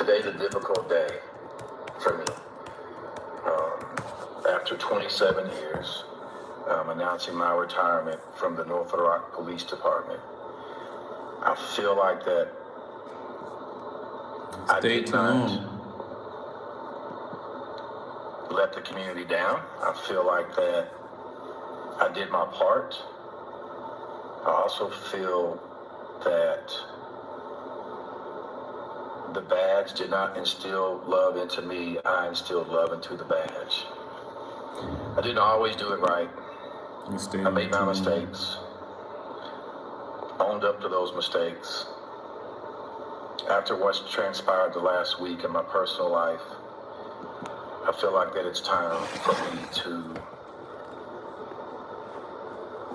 Today's a difficult day for me. After 27 years, announcing my retirement from the North Little Rock Police Department, I feel like that I did not let the community down. I feel like that I did my part. I also feel that the badge did not instill love into me. I instilled love into the badge. I didn't always do it right. I made my mistakes, owned up to those mistakes. After what's transpired the last week in my personal life, I feel like that it's time for me to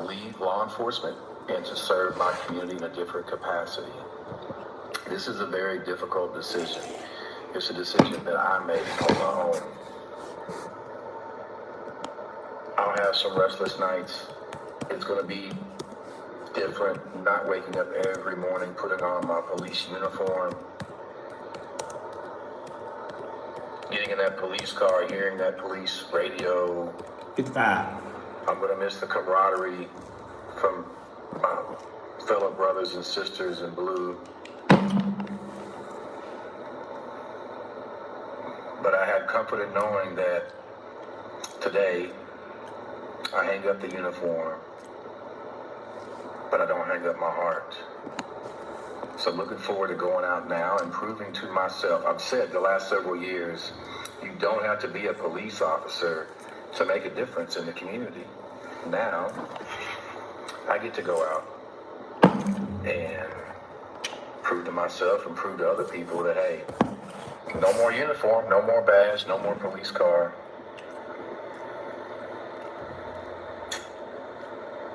leave law enforcement and to serve my community in a different capacity. This is a very difficult decision. It's a decision that I made on my own. I'll have some restless nights. It's going to be different, not waking up every morning, putting on my police uniform, getting in that police car, hearing that police radio. It's bad. I'm going to miss the camaraderie from my fellow brothers and sisters in blue. But I had comfort in knowing that today I hang up the uniform, but I don't hang up my heart. So looking forward to going out now and proving to myself. I've said the last several years, you don't have to be a police officer to make a difference in the community. Now, I get to go out and prove to myself and prove to other people that, hey, no more uniform, no more badge, no more police car.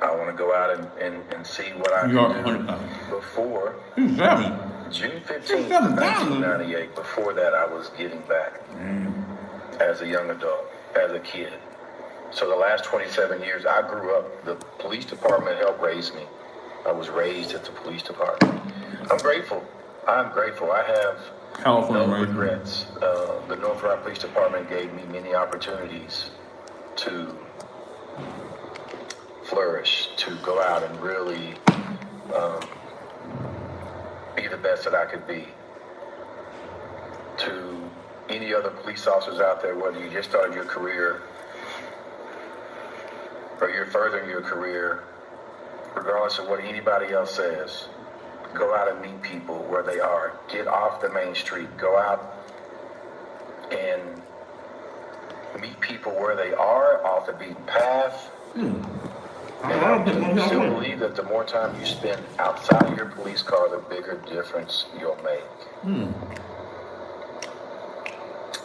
I want to go out and see what I can do before June 15th, 1998. Before that, I was giving back as a young adult, as a kid. So the last 27 years, I grew up. The police department helped raise me. I was raised at the police department. I'm grateful. I'm grateful. I have no regrets. The North Rock Police Department gave me many opportunities to flourish, to go out and really be the best that I could be. To any other police officers out there, whether you just started your career or you're furthering your career, regardless of what anybody else says, go out and meet people where they are. Get off the main street. Go out and meet people where they are, off the beaten path. And I still believe that the more time you spend outside of your police car, the bigger difference you'll make.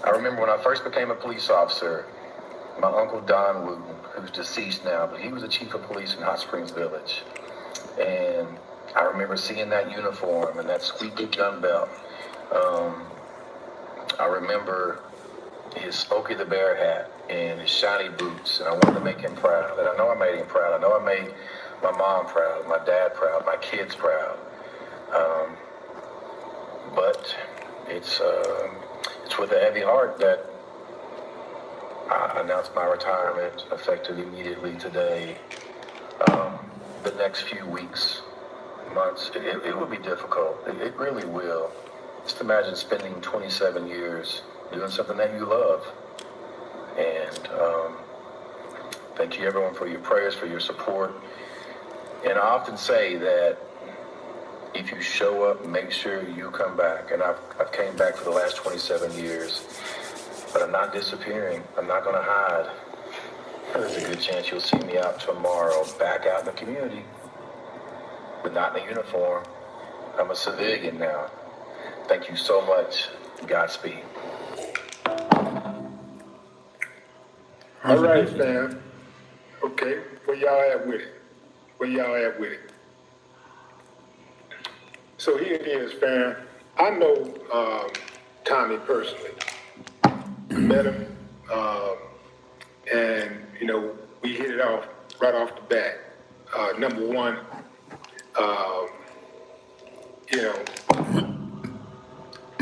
I remember when I first became a police officer, my uncle Don Wooten, who's deceased now, but he was the chief of police in Hot Springs Village. And I remember seeing that uniform and that squeaky gun belt. I remember his Smokey the Bear hat and his shiny boots, and I wanted to make him proud. And I know I made him proud. I know I made my mom proud, my dad proud, my kids proud. But it's with a heavy heart that I announced my retirement effective immediately today. The next few weeks, months, it will be difficult. It really will. Just imagine spending 27 years doing something that you love. And thank you everyone for your prayers, for your support. And I often say that if you show up, make sure you come back. And I've came back for the last 27 years, but I'm not disappearing. I'm not going to hide. There's a good chance you'll see me out tomorrow, back out in the community, but not in a uniform. I'm a civilian now. Thank you so much. Godspeed. All right, fam. Okay, where y'all at with it? Where y'all at with it? So here it is, fam. I know Tommy personally. Met him, and we hit it off right off the bat. Number one,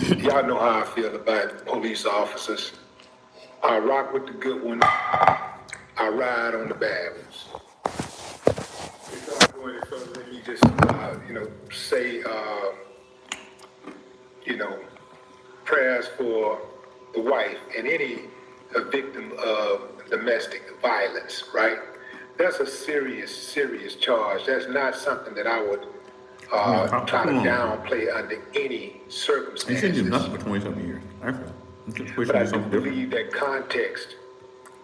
Y'all know how I feel about police officers. I rock with the good ones. I ride on the bad ones. Before I go any further, let me just, say, prayers for the wife and any victim of domestic violence, right? That's a serious, serious charge. That's not something that I would try to downplay under any He shouldn't do circumstances. nothing for 20-something years. Actually, he should But do I do something different. believe that context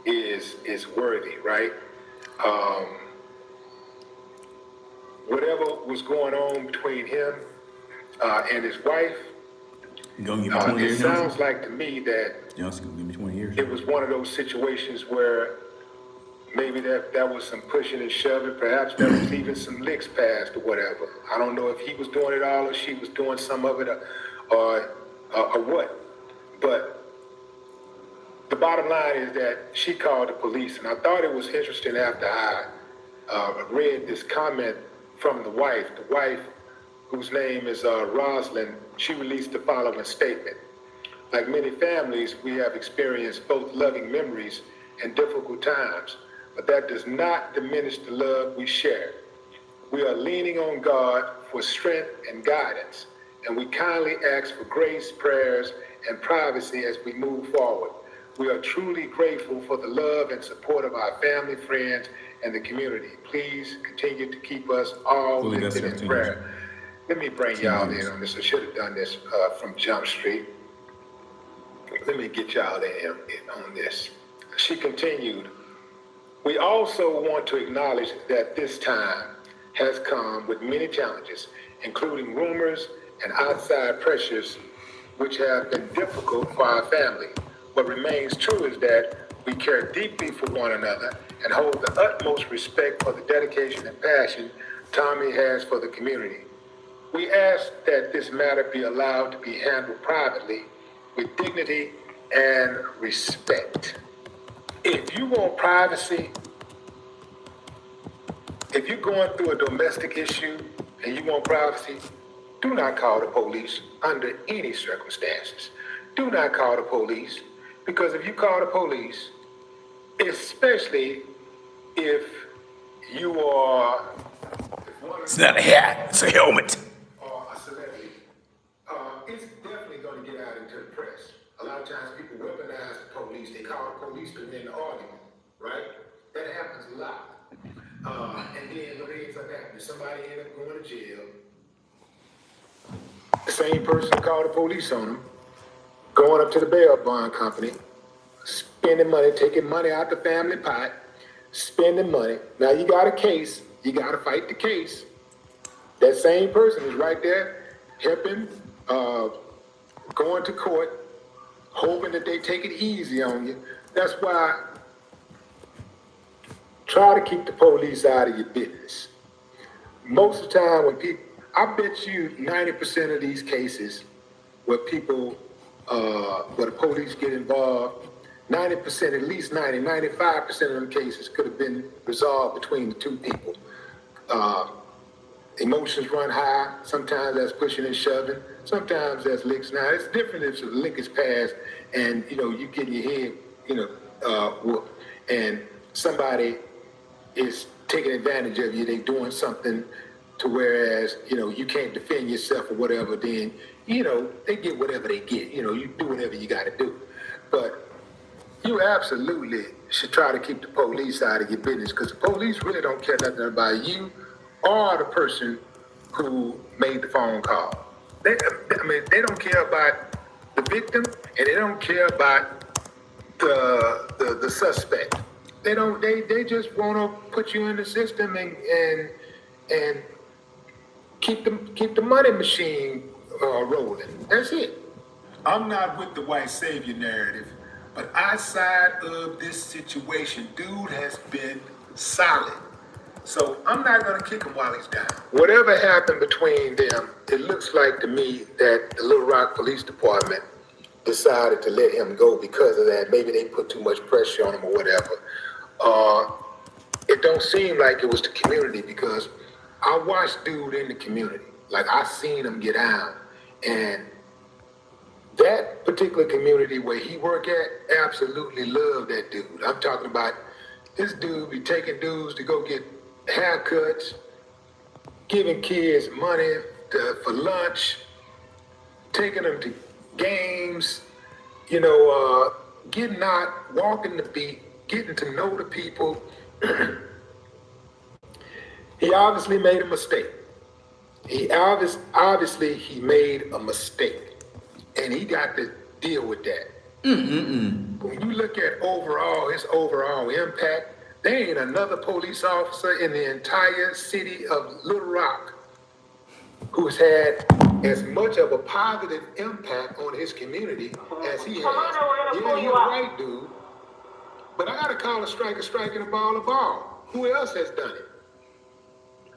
is worthy, right? Um, Whatever was going on between him and his wife, You gonna give me 20 it years, sounds Johnson? like to me that Johnson gonna give me 20 years. it was one of those situations where maybe that was some pushing and shoving. Perhaps there was even some licks passed or whatever. I don't know if he was doing it all or she was doing some of it or what. But the bottom line is that she called the police, and I thought it was interesting after I read this comment from the wife. The wife, whose name is Rosalind, she released the following statement. Like many families, we have experienced both loving memories and difficult times, but that does not diminish the love we share. We are leaning on God for strength and guidance, and we kindly ask for grace, prayers, and privacy as we move forward. We are truly grateful for the love and support of our family, friends, and the community. Please continue to keep us all Fully lifted in 17 prayer. years. Let me bring 10 y'all years. in on this. I should have done this from Jump Street. Let me get y'all in on this. She continued, we also want to acknowledge that this time has come with many challenges, including rumors and outside pressures, which have been difficult for our family. What remains true is that we care deeply for one another and hold the utmost respect for the dedication and passion Tommy has for the community. We ask that this matter be allowed to be handled privately with dignity and respect. If you want privacy, if you're going through a domestic issue and you want privacy, do not call the police under any circumstances. Do not call the police, because if you call the police, especially if you are It's not a hat, it's a helmet. or a celebrity, it's definitely going to get out into the press. A lot of times people weaponize the police. They call the police to win the argument, right? That happens a lot. And then what ends up happening? Somebody ends up going to jail. The same person called the police on them, going up to the bail bond company, spending money, taking money out the family pot, spending money. Now you got a case, you got to fight the case. That same person is right there helping, going to court, hoping that they take it easy on you. That's why try to keep the police out of your business. Most of the time when people, I bet you 90% of these cases where people, where the police get involved, 90%, at least 95% of them cases could have been resolved between the two people. Emotions run high. Sometimes that's pushing and shoving. Sometimes that's licks. Now, it's different if the lick is passed and, you get in your head, whooped, and somebody is taking advantage of you. They doing something to whereas, you can't defend yourself or whatever, then, they get whatever they get. You do whatever you got to do. But you absolutely should try to keep the police out of your business, because the police really don't care nothing about you or the person who made the phone call. They don't care about the victim, and they don't care about the suspect. They just want to put you in the system and keep the money machine rolling. That's it. I'm not with the white savior narrative, but outside of this situation, dude has been solid. So I'm not going to kick him while he's down. Whatever happened between them, it looks like to me that the Little Rock Police Department decided to let him go because of that. Maybe they put too much pressure on him or whatever. It don't seem like it was the community, because I watched dude in the community. Like, I seen him get out, and that particular community where he work at absolutely love that dude. I'm talking about this dude be taking dudes to go get haircuts, giving kids money for lunch, taking them to games, getting out, walking the beat, getting to know the people. He obviously made a mistake. Obviously he made a mistake, and he got to deal with that. When you look at his overall impact, there ain't another police officer in the entire city of Little Rock who's had as much of a positive impact on his community as he has. Yeah, you're right, dude. But I gotta call a strike and a ball a ball. Who else has done it?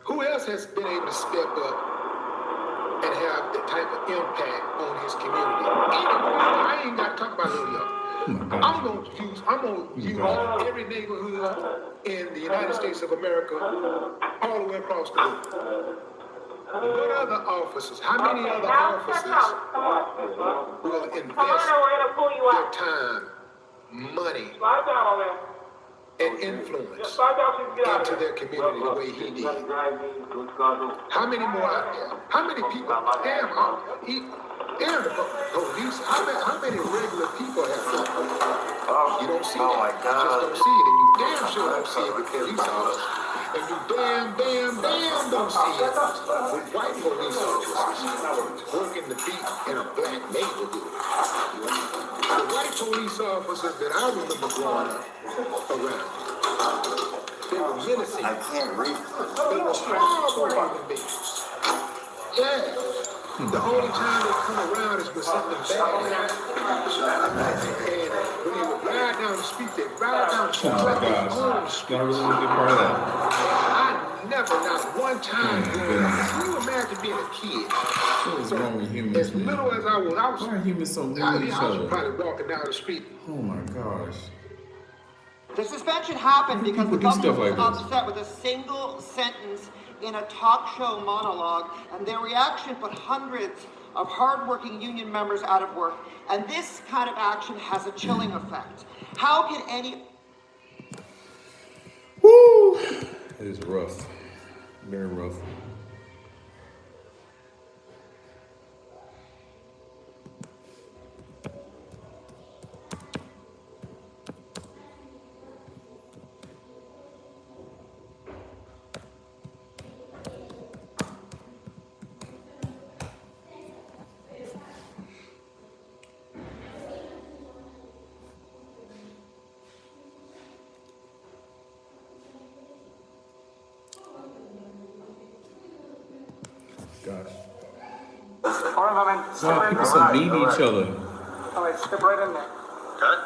Who else has been able to step up and have the type of impact on his community? I ain't got to talk about New York. I'm gonna use every neighborhood in the United States of America, all the way across the board. What other officers? How many other officers will invest their time, money, and influence into their community the way he did? How many more out there? How many people? Damn, the police. How many regular people have that? You don't see that. You just don't see it, and you damn sure don't see it with police officers. And you damn don't see it with white police officers working the beat in a black neighborhood. The white police officers that I remember growing up around, they were menacing. I can't read. They were horrible human beings. Yeah. The only time they come around is when something bad happens. And when they would ride down the street, they ride down the street like their own street. That was a really good part of that. I never, not one time, can you imagine being a kid? What is wrong with humans? As little as I was, Why are humans so mean to each I was other? probably walking down the street. Oh my gosh. The suspension happened because the People do governor stuff was like this. upset with a single sentence in a talk show monologue, and their reaction put hundreds of hardworking union members out of work. And this kind of action has a chilling effect. How can any... Woo! It is rough. Very rough. Gosh. All right, my man. Step Wow, right in people there. so mean to each other. All right, step right in there. Good.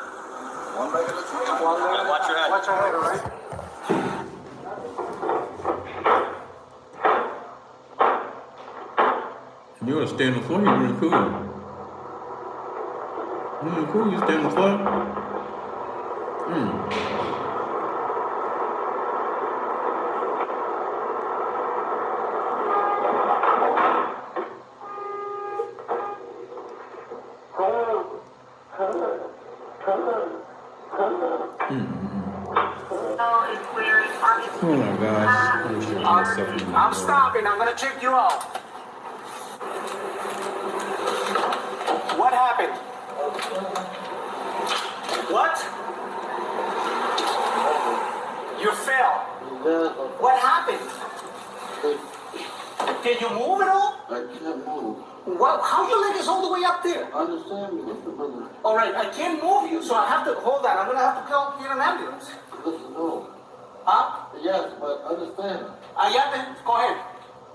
One leg at a time. One leg. Watch your head. Watch your head, all right? You want to stay on the floor? You're doing cool. You're doing cool. You stay on the floor. Oh my gosh. I wish there was stuff in I'm there. stopping. I'm going to check you out. What happened? What? You fell. What happened? Can you move at all? I can't move. What? How your leg is all the way up there? Understand me, Mr. Brother. All right, I can't move you, so I have to hold that. I'm going to have to call get an ambulance. Listen, no. Huh? Yes, but understand. Go ahead.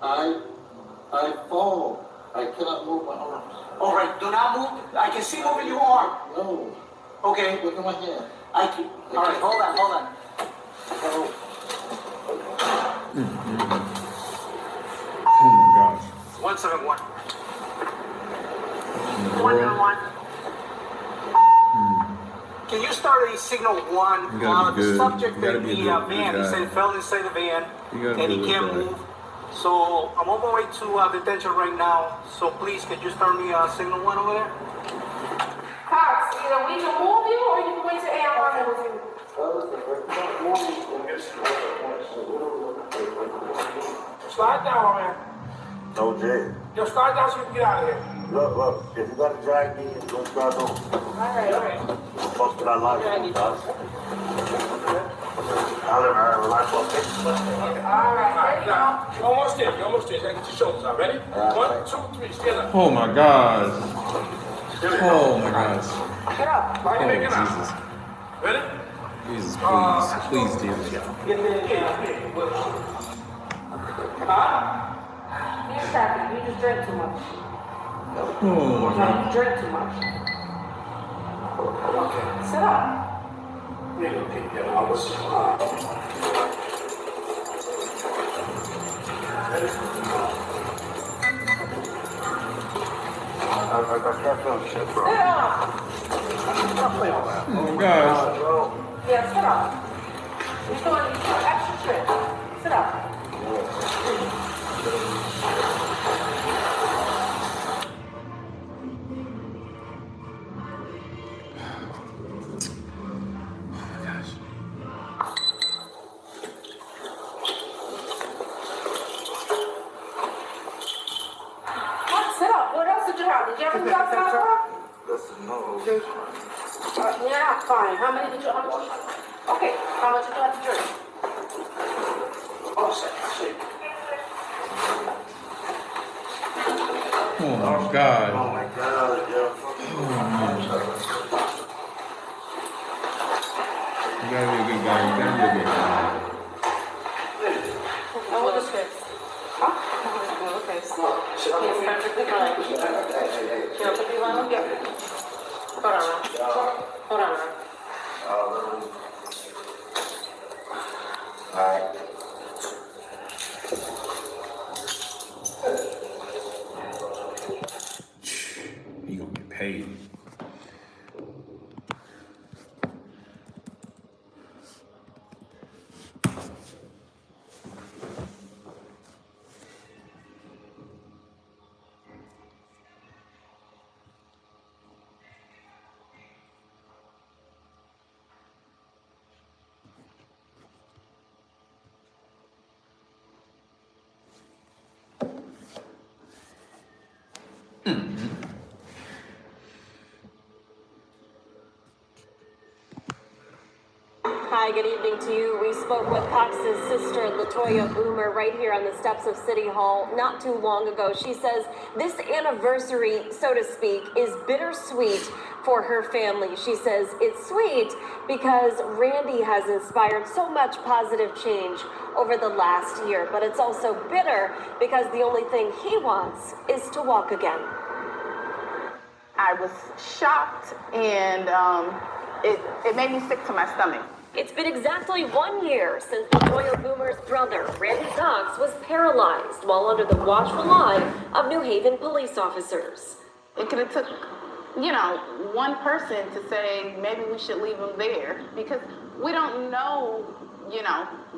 I fall. I cannot move my arms. All right, do not move. I can see moving your arm. No. Okay. Look at my hand. I can. All right, hold on. Oh, Oh my gosh. 171. In the world. Can you start a signal one? You gotta be The good. subject You gotta that be the a good van, he guy. said fell inside the van You gotta and be he a can't good guy. move. So I'm on my way to detention right now. So please, can you start me signal one over there? Cox, either we can move you or you can wait till AMR moves you. Slide down, man. No, Jay. Yo, slide down so you can get out of here. Look, if you got to drag me, let's start on. Alright. Fuck that I like. I'll let her relax on this. Alright, Now, you almost there. You almost there. Now get your shoulders out. Ready? 1, 2, 3. Stand up. Oh my God. Oh my gosh. get up. Like Oh making out. Jesus. Ready? Jesus, please, dear. You're happy. You just drank too much. Oh my God. You drink too much. Sit up. I can't feel shit, bro. Sit up. Oh my gosh. Yeah, sit up. You're doing extra trip. Sit up. Sit up. What else did you have? Did you have anything else to talk? Listen, no. Yeah, fine. How much? Okay, how much did you have to drink? Oh my God. Oh my God, yeah. You gotta be a good guy. You gotta be a good guy. And what is this? Huh? Okay, so it's perfectly fine. Perfectly fine. Okay. Hold on. Hold on. Alright. He gonna get paid. Hi, good evening to you. We spoke with Cox's sister, Latoya Boomer, right here on the steps of City Hall not too long ago. She says this anniversary, so to speak, is bittersweet for her family. She says it's sweet because Randy has inspired so much positive change over the last year, but it's also bitter because the only thing he wants is to walk again. I was shocked and it made me sick to my stomach. It's been exactly 1 year since Latoya Boomer's brother, Randy Cox, was paralyzed while under the watchful eye of New Haven police officers. It could have took, one person to say maybe we should leave him there because we don't know,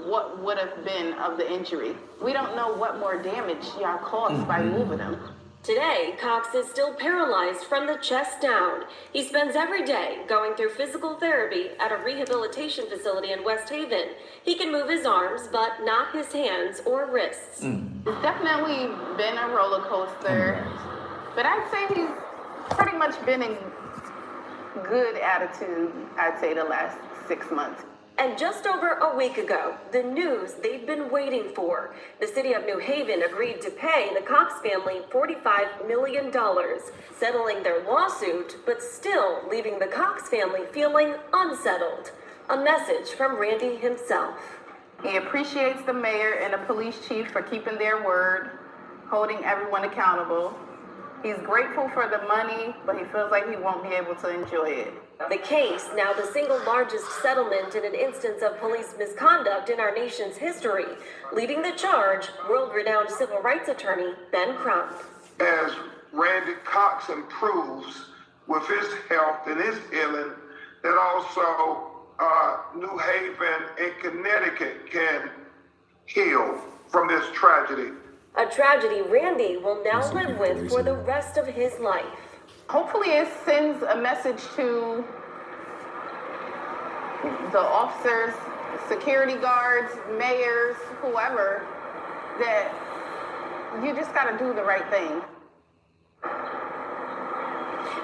what would have been of the injury. We don't know what more damage y'all caused by moving him. Today, Cox is still paralyzed from the chest down. He spends every day going through physical therapy at a rehabilitation facility in West Haven. He can move his arms, but not his hands or wrists. It's definitely been a roller coaster, but I'd say he's pretty much been in good attitude, I'd say, the last 6 months. And just over a week ago, the news they've been waiting for. The city of New Haven agreed to pay the Cox family $45 million, settling their lawsuit, but still leaving the Cox family feeling unsettled. A message from Randy himself. He appreciates the mayor and the police chief for keeping their word, holding everyone accountable. He's grateful for the money, but he feels like he won't be able to enjoy it. The case, now the single largest settlement in an instance of police misconduct in our nation's history. Leading the charge, world-renowned civil rights attorney Ben Crump. As Randy Cox improves with his health and his healing, that also New Haven and Connecticut can heal from this tragedy. A tragedy Randy will now live with for the rest of his life. Hopefully it sends a message to the officers, security guards, mayors, whoever, that you just gotta do the right thing.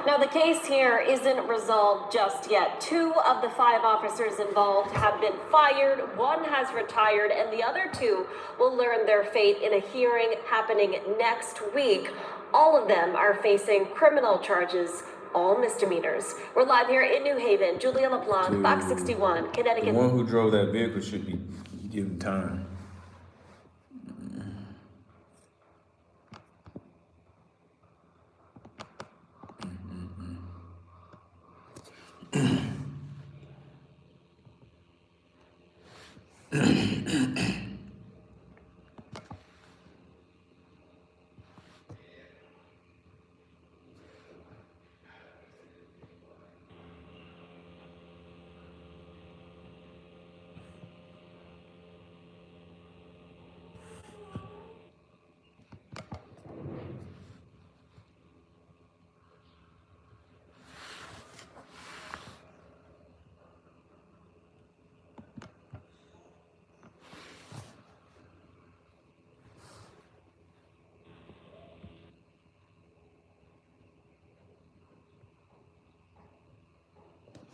Now, the case here isn't resolved just yet. 2 of the 5 officers involved have been fired, 1 has retired, and the other 2 will learn their fate in a hearing happening next week. All of them are facing criminal charges, all misdemeanors. We're live here in New Haven. Julia LaPlante, Fox 61, Connecticut. The one who drove that vehicle should be given time.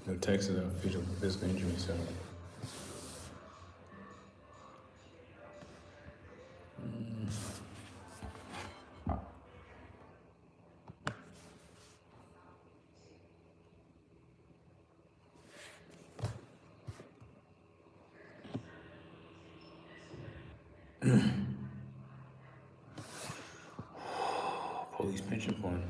No text of the official physical injury, so. Police pension fund.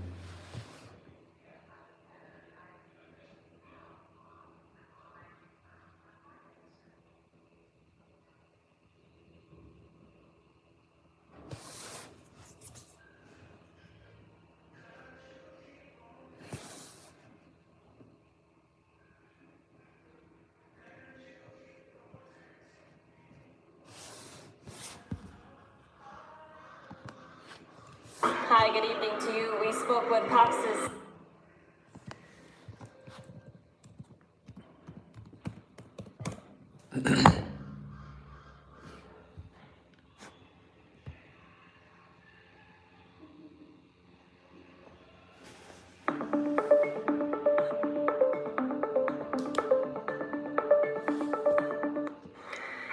Hi, good evening to you. We spoke with Cox's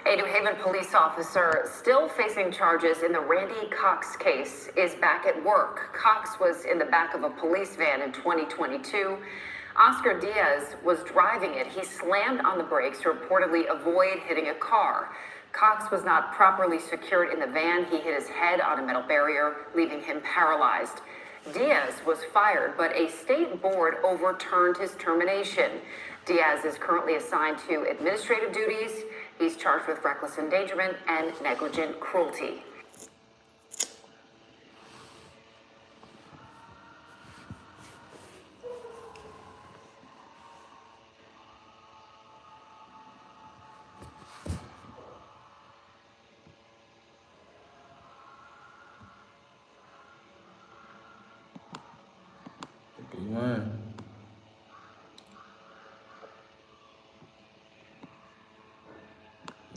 A New Haven police officer still facing charges in the Randy Cox case is back at work. Cox was in the back of a police van in 2022. Oscar Diaz was driving it. He slammed on the brakes to reportedly avoid hitting a car. Cox was not properly secured in the van. He hit his head on a metal barrier, leaving him paralyzed. Diaz was fired, but a state board overturned his termination. Diaz is currently assigned to administrative duties. He's charged with reckless endangerment and negligent cruelty. Blue line.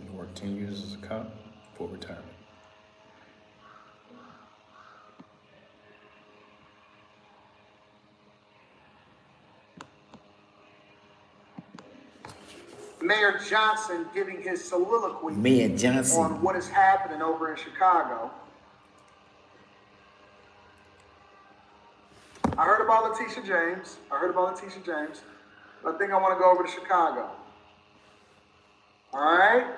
He worked 10 years as a cop before retirement. Mayor Johnson giving his soliloquy Mayor Johnson on what is happening over in Chicago. I heard about Letitia James. But I think I want to go over to Chicago. All right.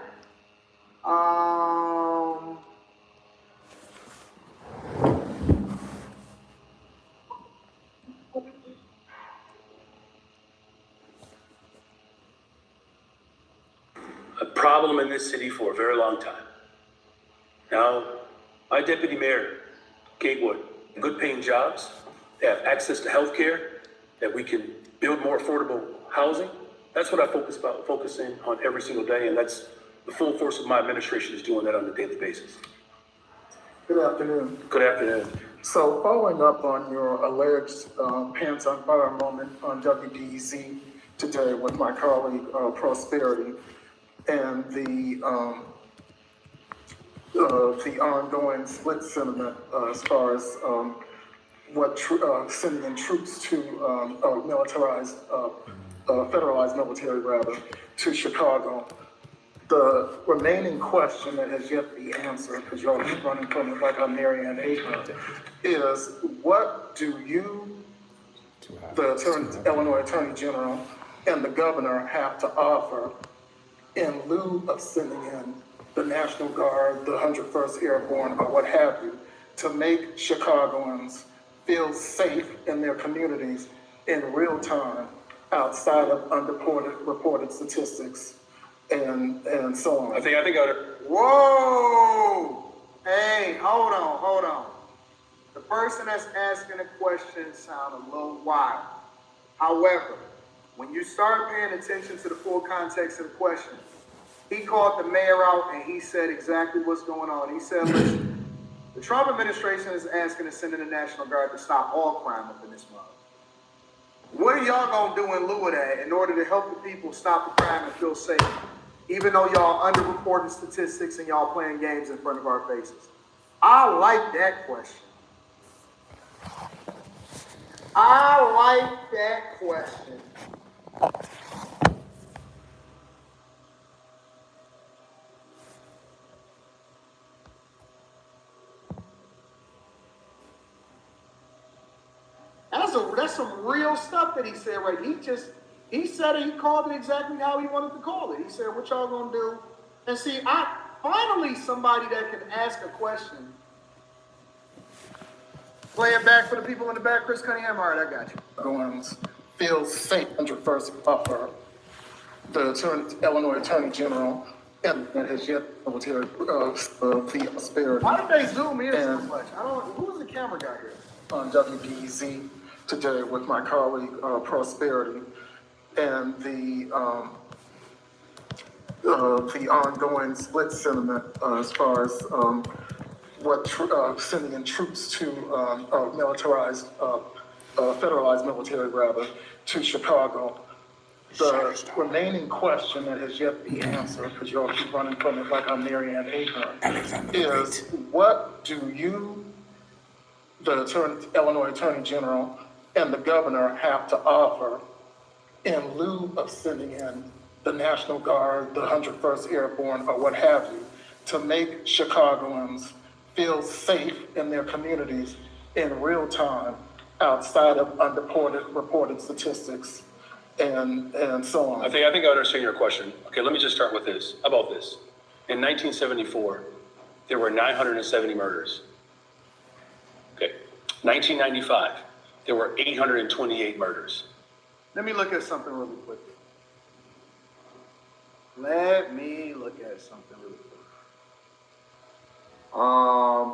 A problem in this city for a very long time. Now, my deputy mayor, Gatewood, good paying jobs, they have access to health care, that we can build more affordable housing. That's what I focusing on every single day, and that's the full force of my administration is doing that on a daily basis. Good afternoon. Good afternoon. So following up on your alleged pants on fire moment on WBEZ today with my colleague Prosperity and the ongoing split sentiment as far as sending in troops to federalized military rather, to Chicago. The remaining question that has yet to be answered, because y'all keep running from it like I'm Marianne Akron, is what do you, the Illinois Attorney General, and the governor have to offer in lieu of sending in the National Guard, the 101st Airborne, or what have you, to make Chicagoans feel safe in their communities in real time, outside of reported statistics and so on. I think I would. Whoa! Hey, hold on. The person that's asking the question sounds a little wild. However, when you start paying attention to the full context of the question, he called the mayor out and he said exactly what's going on. He said, listen, the Trump administration is asking to send in the National Guard to stop all crime up in this mother. What are y'all gonna do in lieu of that in order to help the people stop the crime and feel safe? Even though y'all underreporting statistics and y'all playing games in front of our faces. I like that question. That's some real stuff that he said, right? He said it, he called it exactly how he wanted to call it. He said, what y'all gonna do? And see, finally somebody that can ask a question. Play it back for the people in the back, Chris Cunningham. All right, I got you. Goins feels safe under first offer. The Illinois Attorney General and his yet military the prosperity. Why did they zoom in so much? Who's the camera guy here? On WBEZ today with my colleague Prosperity and the ongoing split sentiment as far as sending in troops to federalized military rather, to Chicago. The remaining question that has yet to be answered, because y'all keep running from it like I'm Marianne Akron, is what do you, the Illinois Attorney General, and the governor have to offer in lieu of sending in the National Guard, the 101st Airborne, or what have you, to make Chicagoans feel safe in their communities in real time, outside of reported statistics and so on. I think I understand your question. Okay, let me just start with this. How about this? In 1974, there were 970 murders. Okay, 1995, there were 828 murders. Let me look at something really quick.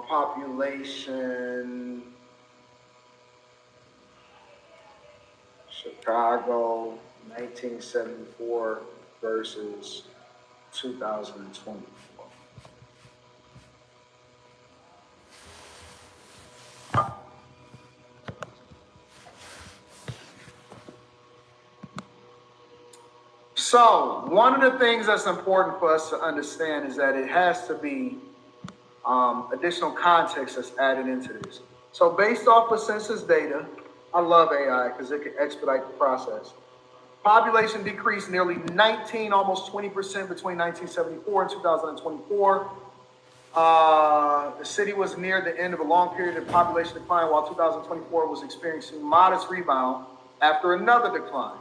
Population, Chicago, 1974 versus 2024. So, one of the things that's important for us to understand is that it has to be additional context that's added into this. So based off of census data, I love AI because it can expedite the process. Population decreased nearly 19, almost 20% between 1974 and 2024. The city was near the end of a long period of population decline, while 2024 was experiencing modest rebound after another decline.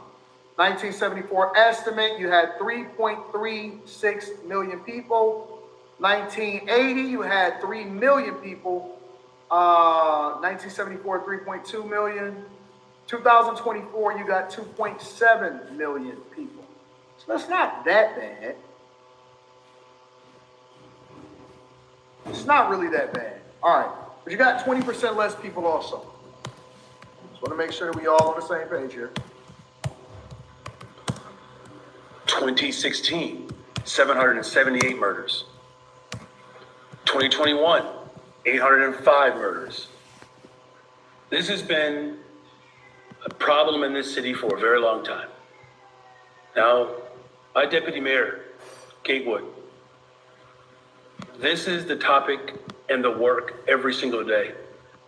1974 estimate, you had 3.36 million people. 1980, you had 3 million people. 1974, 3.2 million. 2024, you got 2.7 million people. So that's not that bad. It's not really that bad. All right, but you got 20% less people also. Just want to make sure that we all on the same page here. 2016, 778 murders. 2021, 805 murders. This has been a problem in this city for a very long time. Now, my deputy mayor, Gatewood, this is the topic and the work every single day.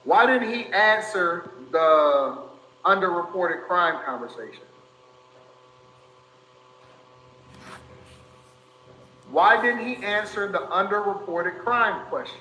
Why didn't he answer the underreported crime conversation? Why didn't he answer the underreported crime question?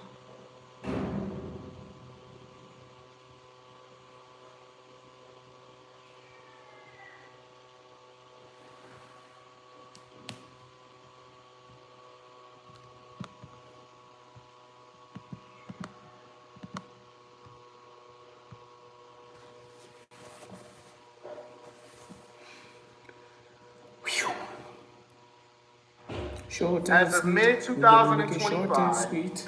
As of mid-2025,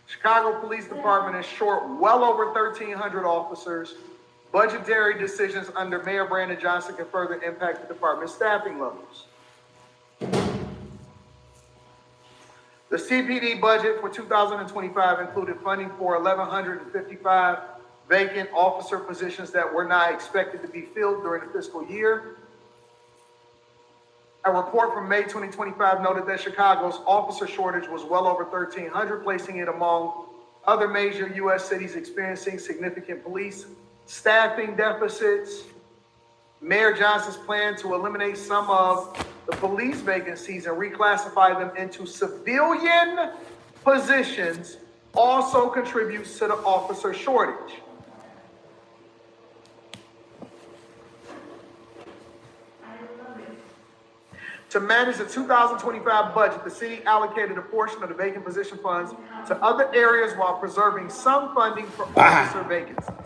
Chicago Police Department is short well over 1,300 officers. Budgetary decisions under Mayor Brandon Johnson can further impact the department's staffing levels. The CPD budget for 2025 included funding for 1,155 vacant officer positions that were not expected to be filled during the fiscal year. A report from May 2025 noted that Chicago's officer shortage was well over 1,300, placing it among other major U.S. cities experiencing significant police staffing deficits. Mayor Johnson's plan to eliminate some of the police vacancies and reclassify them into civilian positions also contributes to the officer shortage. To manage the 2025 budget, the city allocated a portion of the vacant position funds to other areas while preserving some funding for officer vacancies.